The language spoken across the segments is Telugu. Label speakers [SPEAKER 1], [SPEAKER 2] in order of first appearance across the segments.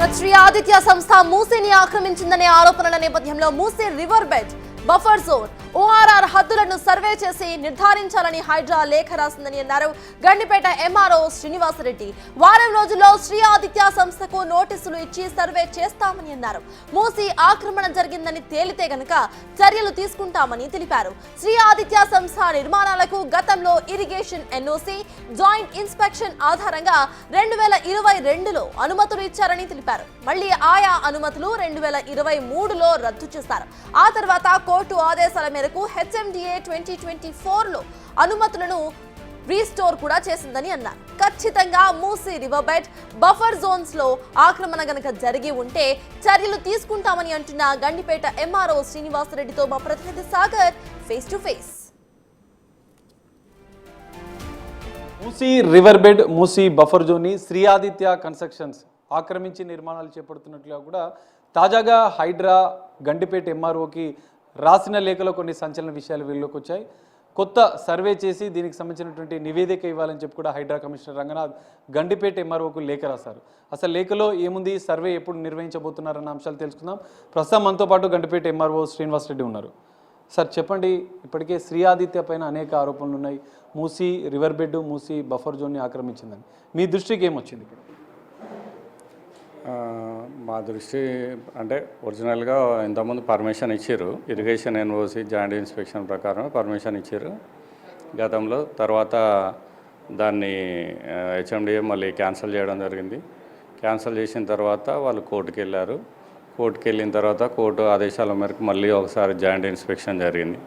[SPEAKER 1] శ్రీ ఆదిత్య సంస్థ మూసీని ఆక్రమించిందనే ఆరోపణల నేపథ్యంలో Musi river bed buffer zone ORR హద్దులను సర్వే చేసి నిర్ధారించాలని హైడ్రా లేఖ రాసిందని అన్నారు గండిపేట ఎంఆర్ఓ శ్రీనివాసరెడ్డి. వారం రోజుల్లో శ్రీ ఆదిత్య సంస్థకు నోటీసులు ఇచ్చి సర్వే చేస్తామని అన్నారు. మూసీ ఆక్రమణ జరిగిందని తేలితే గనక చర్యలు తీసుకుంటామని తెలిపారు. శ్రీ ఆదిత్య సంస్థ నిర్మాణాలకు గతంలో ఇరిగేషన్ ఎన్ఓసి జాయింట్ ఇన్స్పెక్షన్ ఆధారంగా 2022లో అనుమతులు ఇచ్చారని తెలిపారు. మళ్లీ ఆయా అనుమతులు 2023లో రద్దు చేశారు. ఆ తర్వాత కోర్టు ఆదేశాల మేరకు హెచ్ఎండిఏ 2024లో అనుమతులను రీస్టోర్ కూడా చేసిందని అన్నారు. ఖచ్చితంగా Musi river bed buffer zones లో ఆక్రమణ గనక జరిగి ఉంటే చర్యలు తీసుకుంటామని అంటున్న గండిపేట ఎంఆర్ఓ శ్రీనివాసరెడ్డితో మా ప్రతినిధి Sagar face to face.
[SPEAKER 2] Musi river bed Musi buffer జోన్ని శ్రీ ఆదిత్య కన్స్ట్రక్షన్స్ ఆక్రమించి నిర్మాణాలు చేపడుతున్నట్లుగా కూడా తాజాగా హైడ్రా గండిపేట ఎంఆర్ఓకి రాసిన లేఖలో కొన్ని సంచలన విషయాలు వీళ్ళకి వచ్చాయి. కొత్త సర్వే చేసి దీనికి సంబంధించినటువంటి నివేదిక ఇవ్వాలని చెప్పి కూడా హైడ్రా కమిషనర్ రంగనాథ్ గండిపేట ఎంఆర్ఓకు లేఖ రాశారు. అసలు లేఖలో ఏముంది, సర్వే ఎప్పుడు నిర్వహించబోతున్నారన్న అంశాలు తెలుసుకుందాం. ప్రస్తుతం మనతో పాటు గండిపేట ఎంఆర్ఓ శ్రీనివాసరెడ్డి ఉన్నారు. సార్ చెప్పండి, ఇప్పటికే శ్రీ ఆదిత్య పైన అనేక ఆరోపణలు ఉన్నాయి. Musi river bed Musi buffer జోన్ని ఆక్రమించిందని మీ దృష్టికి ఏమొచ్చింది?
[SPEAKER 3] మా దృష్టి అంటే ఒరిజినల్గా ఇంతకుముందు పర్మిషన్ ఇచ్చారు, ఇరిగేషన్ ఎన్ఓసి జాయింట్ ఇన్స్పెక్షన్ ప్రకారం పర్మిషన్ ఇచ్చారు గతంలో. తర్వాత దాన్ని హెచ్ఎండిఏ మళ్ళీ క్యాన్సిల్ చేయడం జరిగింది. క్యాన్సిల్ చేసిన తర్వాత వాళ్ళు కోర్టుకు వెళ్ళారు. కోర్టుకు వెళ్ళిన తర్వాత కోర్టు ఆదేశాల మేరకు మళ్ళీ ఒకసారి జాయింట్ ఇన్స్పెక్షన్ జరిగింది.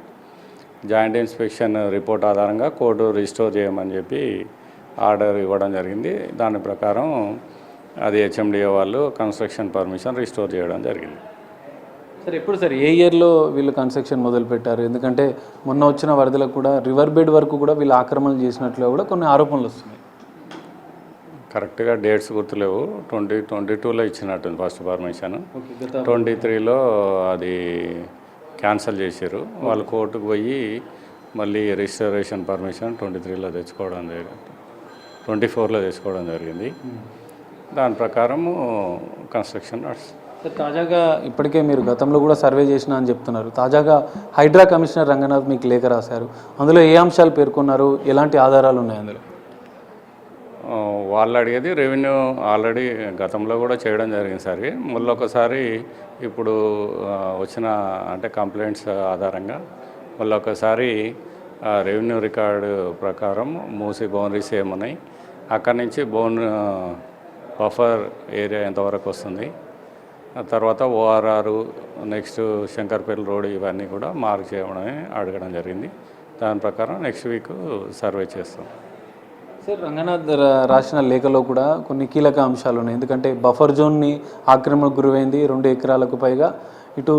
[SPEAKER 3] జాయింట్ ఇన్స్పెక్షన్ రిపోర్ట్ ఆధారంగా కోర్టు రిస్టోర్ చేయమని చెప్పి ఆర్డర్ ఇవ్వడం జరిగింది. దాని ప్రకారం అది హెచ్ఎండిఏ వాళ్ళు కన్స్ట్రక్షన్ పర్మిషన్ రిస్టోర్ చేయడం జరిగింది.
[SPEAKER 2] సార్ ఎప్పుడు సార్ ఏ ఇయర్లో వీళ్ళు కన్స్ట్రక్షన్ మొదలు పెట్టారు? ఎందుకంటే మొన్న వచ్చిన వరదలకు కూడా రివర్ బెడ్ వరకు కూడా వీళ్ళు ఆక్రమణలు చేసినట్లు కూడా కొన్ని ఆరోపణలు వస్తున్నాయి.
[SPEAKER 3] కరెక్ట్గా డేట్స్ గుర్తులేవు. 2022లో ఇచ్చినట్టుంది ఫస్ట్ పర్మిషన్. 23లో అది క్యాన్సిల్ చేశారు. వాళ్ళు కోర్టుకు పోయి మళ్ళీ రిజిస్టరేషన్ పర్మిషన్ 23లో తెచ్చుకోవడం జరిగింది, 24లో తెచ్చుకోవడం జరిగింది. దాని ప్రకారము కన్స్ట్రక్షన్ నడుస్తుంది.
[SPEAKER 2] తాజాగా ఇప్పటికే మీరు గతంలో కూడా సర్వే చేసినా అని చెప్తున్నారు. తాజాగా హైడ్రా కమిషనర్ రంగనాథ్ మీకు లేఖ రాశారు. అందులో ఏ అంశాలు పేర్కొన్నారు, ఎలాంటి ఆధారాలు ఉన్నాయి అందులో?
[SPEAKER 3] వాళ్ళు అడిగేది రెవెన్యూ ఆల్రెడీ గతంలో కూడా చేయడం జరిగింది సార్. మళ్ళీ ఒకసారి ఇప్పుడు వచ్చిన అంటే కంప్లైంట్స్ ఆధారంగా మళ్ళీ ఒకసారి రెవెన్యూ రికార్డు ప్రకారం మూసీ బౌండరీస్ ఏమున్నాయి, అక్కడి నుంచి బఫర్ ఏరియా ఎంతవరకు వస్తుంది, తర్వాత ఓఆర్ఆర్ నెక్స్ట్ శంకర్పల్లి రోడ్ ఇవన్నీ కూడా మార్క్ చేయడమే అడగడం జరిగింది. దాని ప్రకారం నెక్స్ట్ వీక్ సర్వే చేస్తాం.
[SPEAKER 2] సార్ రంగనాథ్ రాసిన లేఖలో కూడా కొన్ని కీలక అంశాలు ఉన్నాయి. ఎందుకంటే బఫర్ జోన్ని ఆక్రమణకు గురైంది 2 ఎకరాలకు పైగా, ఇటు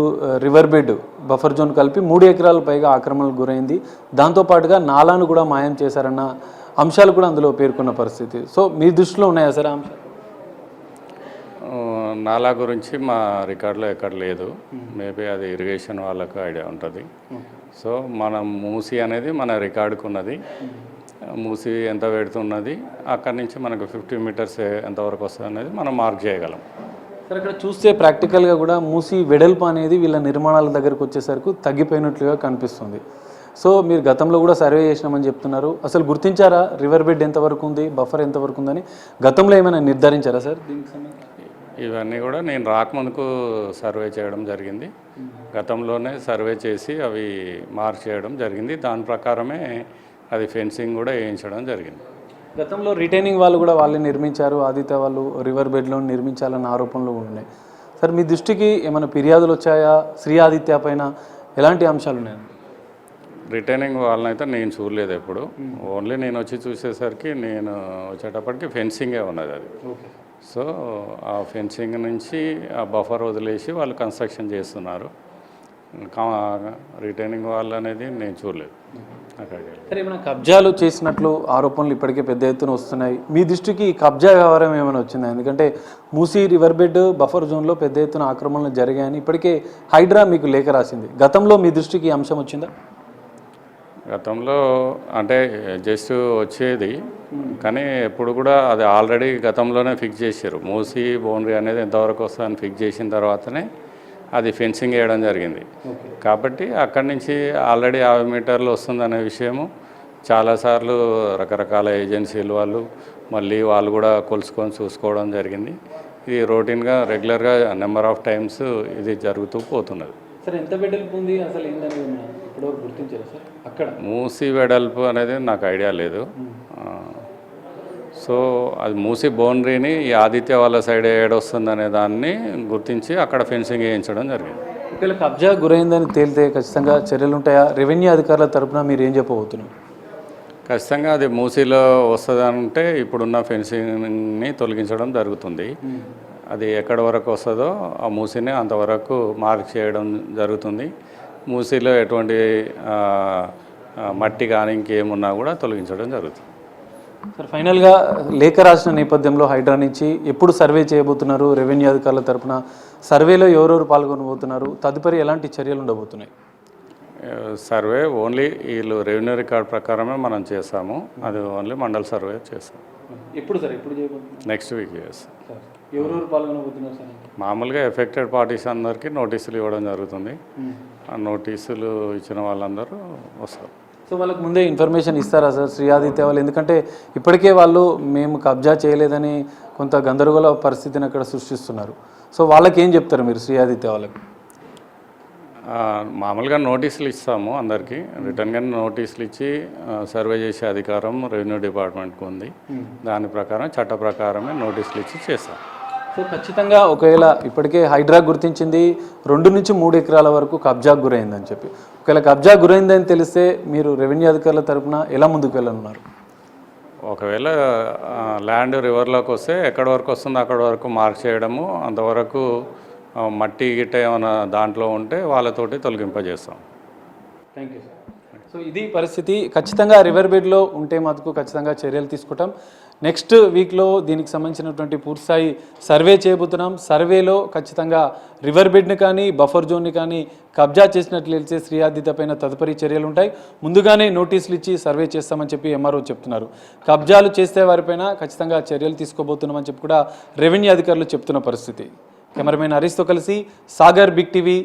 [SPEAKER 2] రివర్ బెడ్ బఫర్ జోన్ కలిపి 3 ఎకరాలకు పైగా ఆక్రమణకు గురైంది. దాంతోపాటుగా నాలాను కూడా మాయం చేశారన్న అంశాలు కూడా అందులో పేర్కొన్న పరిస్థితి. సో మీ దృష్టిలో ఉన్నాయా సార్ ఆ అంశాలు?
[SPEAKER 3] నాలా గురించి మా రికార్డులో ఎక్కడ లేదు. మేబీ అది ఇరిగేషన్ వాళ్ళకు ఐడియా ఉంటుంది. సో మనం మూసీ అనేది మన రికార్డుకు ఉన్నది. మూసీ ఎంత పెడుతున్నది, అక్కడి నుంచి మనకు 50 మీటర్స్ ఎంతవరకు వస్తుంది అనేది మనం మార్క్ చేయగలం.
[SPEAKER 2] సార్ ఇక్కడ చూస్తే ప్రాక్టికల్గా కూడా మూసీ వెడల్పు అనేది వీళ్ళ నిర్మాణాల దగ్గరకు వచ్చేసరికి తగ్గిపోయినట్లుగా కనిపిస్తుంది. సో మీరు గతంలో కూడా సర్వే చేసినామని చెప్తున్నారు. అసలు గుర్తించారా రివర్ బెడ్ ఎంతవరకు ఉంది, బఫర్ ఎంతవరకు ఉందని గతంలో ఏమైనా నిర్ధారించారా సార్? దీనికి సంబంధించి
[SPEAKER 3] ఇవన్నీ కూడా నేను రాకముందుకు సర్వే చేయడం జరిగింది. గతంలోనే సర్వే చేసి అవి మార్క్ చేయడం జరిగింది. దాని ప్రకారమే అది ఫెన్సింగ్ కూడా వేయించడం జరిగింది.
[SPEAKER 2] గతంలో రిటైనింగ్ వాళ్ళు కూడా వాళ్ళే నిర్మించారు, ఆదిత్య వాళ్ళు రివర్ బెడ్లో నిర్మించాలన్న ఆరోపణలు ఉన్నాయి. సార్ మీ దృష్టికి ఏమైనా ఫిర్యాదులు వచ్చాయా శ్రీ ఆదిత్య పైన? ఎలాంటి అంశాలు ఉన్నాయి?
[SPEAKER 3] రిటైనింగ్ వాళ్ళనైతే నేను చూడలేదు ఎప్పుడు. ఓన్లీ నేను వచ్చి చూసేసరికి నేను వచ్చేటప్పటికి ఫెన్సింగే ఉన్నది అది. సో ఆ ఫెన్సింగ్ నుంచి ఆ బఫర్ వదిలేసి వాళ్ళు కన్స్ట్రక్షన్ చేస్తున్నారు. రిటైనింగ్ వాళ్ళు అనేది నేను చూడలేదు.
[SPEAKER 2] సరే, ఏమైనా కబ్జాలు చేసినట్లు ఆరోపణలు ఇప్పటికే పెద్ద ఎత్తున వస్తున్నాయి. మీ దృష్టికి కబ్జా వ్యవహారం ఏమైనా వచ్చిందా? ఎందుకంటే మూసీ రివర్ బెడ్ బఫర్ జోన్లో పెద్ద ఎత్తున ఆక్రమణలు జరిగాయని ఇప్పటికే హైడ్రా మీకు లేఖ రాసింది. గతంలో మీ దృష్టికి ఈ అంశం వచ్చిందా?
[SPEAKER 3] గతంలో అంటే జస్ట్ వచ్చేది, కానీ ఎప్పుడు కూడా అది ఆల్రెడీ గతంలోనే ఫిక్స్ చేశారు. మూసి బౌండరీ అనేది ఎంతవరకు వస్తుందని ఫిక్స్ చేసిన తర్వాతనే అది ఫెన్సింగ్ వేయడం జరిగింది. కాబట్టి అక్కడి నుంచి ఆల్రెడీ 50 మీటర్లు వస్తుందనే విషయము చాలాసార్లు రకరకాల ఏజెన్సీలు మళ్ళీ వాళ్ళు కూడా కొలుసుకొని చూసుకోవడం జరిగింది. ఇది రొటీన్గా రెగ్యులర్గా నెంబర్ ఆఫ్ టైమ్స్ ఇది జరుగుతూ పోతున్నది.
[SPEAKER 2] సార్ ఎంత వెడల్పు ఉంది అసలు ఏంటనేది ఇప్పటివరకు గుర్తించారా సార్? అక్కడ
[SPEAKER 3] మూసి వెడల్పు అనేది నాకు ఐడియా లేదు. సో అది మూసి బౌండరీని ఈ ఆదిత్య వాళ్ళ సైడ్ ఏడొస్తుందనే దాన్ని గుర్తించి అక్కడ ఫెన్సింగ్ వేయించడం జరిగింది.
[SPEAKER 2] ఒకవేళ కబ్జా గురైందని తేలితే ఖచ్చితంగా చర్యలు ఉంటాయా? రెవెన్యూ అధికారుల తరపున మీరు ఏం చెప్పబోతున్నారు?
[SPEAKER 3] ఖచ్చితంగా అది మూసీలో వస్తుందంటే ఇప్పుడున్న ఫెన్సింగ్ని తొలగించడం జరుగుతుంది. అది ఎక్కడి వరకు వస్తుందో ఆ మూసీని అంతవరకు మార్క్ చేయడం జరుగుతుంది. మూసీలో ఎటువంటి మట్టి కానీ ఇంకేమున్నా కూడా తొలగించడం జరుగుతుంది.
[SPEAKER 2] సార్ ఫైనల్గా లేఖ రాసిన నేపథ్యంలో హైడ్రా నుంచి ఎప్పుడు సర్వే చేయబోతున్నారు? రెవెన్యూ అధికారుల తరపున సర్వేలో ఎవరెవరు పాల్గొనబోతున్నారు? తదుపరి ఎలాంటి చర్యలు ఉండబోతున్నాయి?
[SPEAKER 3] సర్వే ఓన్లీ వీళ్ళు రెవెన్యూ రికార్డ్ ప్రకారమే మనం చేస్తాము. అది ఓన్లీ మండల సర్వే చేస్తాం.
[SPEAKER 2] ఎప్పుడు సార్ ఎప్పుడు చేయబోతున్నారు?
[SPEAKER 3] నెక్స్ట్ వీక్ చేస్తాం.
[SPEAKER 2] ఎవరెవరు పాల్గొనబోతున్నారు సార్?
[SPEAKER 3] మామూలుగా ఎఫెక్టెడ్ పార్టీస్ అందరికీ నోటీసులు ఇవ్వడం జరుగుతుంది. ఆ నోటీసులు ఇచ్చిన వాళ్ళందరూ వస్తారు.
[SPEAKER 2] సో వాళ్ళకి ముందే ఇన్ఫర్మేషన్ ఇస్తారా సార్ శ్రీ ఆదిత్య వాళ్ళు? ఎందుకంటే ఇప్పటికే వాళ్ళు మేము కబ్జా చేయలేదని కొంత గందరగోళ పరిస్థితిని అక్కడ సృష్టిస్తున్నారు. సో వాళ్ళకి ఏం చెప్తారు మీరు శ్రీ ఆదిత్య వాళ్ళకి?
[SPEAKER 3] మామూలుగా నోటీసులు ఇస్తాము అందరికీ. రిటర్న్గా నోటీసులు ఇచ్చి సర్వే చేసే అధికారం రెవెన్యూ డిపార్ట్మెంట్కి ఉంది. దాని ప్రకారం చట్ట ప్రకారమే నోటీసులు ఇచ్చి చేస్తాం.
[SPEAKER 2] సో ఖచ్చితంగా ఒకవేళ ఇప్పటికే హైడ్రా గుర్తించింది 2 నుంచి 3 ఎకరాల వరకు కబ్జాకు గురైందని చెప్పి, ఒకవేళ కబ్జా గురైందని తెలిస్తే మీరు రెవెన్యూ అధికారుల తరపున ఎలా ముందుకు వెళ్ళనున్నారు?
[SPEAKER 3] ఒకవేళ ల్యాండ్ రివర్లోకి వస్తే ఎక్కడి వరకు వస్తుందో అక్కడి వరకు మార్క్ చేయడము, అంతవరకు మట్టి గిట్ట ఏమైనా దాంట్లో ఉంటే వాళ్ళతోటి తొలగింపజేస్తాం.
[SPEAKER 2] Thank you sir. సో ఇది పరిస్థితి. ఖచ్చితంగా రివర్ బెడ్లో ఉంటే మటుకు ఖచ్చితంగా చర్యలు తీసుకుంటాం. నెక్స్ట్ వీక్లో దీనికి సంబంధించినటువంటి పూర్తిస్థాయి సర్వే చేయబోతున్నాం. సర్వేలో ఖచ్చితంగా రివర్ బెడ్ని కానీ బఫర్ జోన్ని కానీ కబ్జా చేసినట్లు తెలిసే శ్రీ ఆదిత్య పైన తదుపరి చర్యలు ఉంటాయి. ముందుగానే నోటీసులు ఇచ్చి సర్వే చేస్తామని చెప్పి ఎంఆర్ఓ చెప్తున్నారు. కబ్జాలు చేసే వారిపైన ఖచ్చితంగా చర్యలు తీసుకోబోతున్నామని చెప్పి కూడా రెవెన్యూ అధికారులు చెప్తున్న పరిస్థితి. కెమెరామెన్ హరీష్తో కలిసి సాగర్, బిగ్ టీవీ,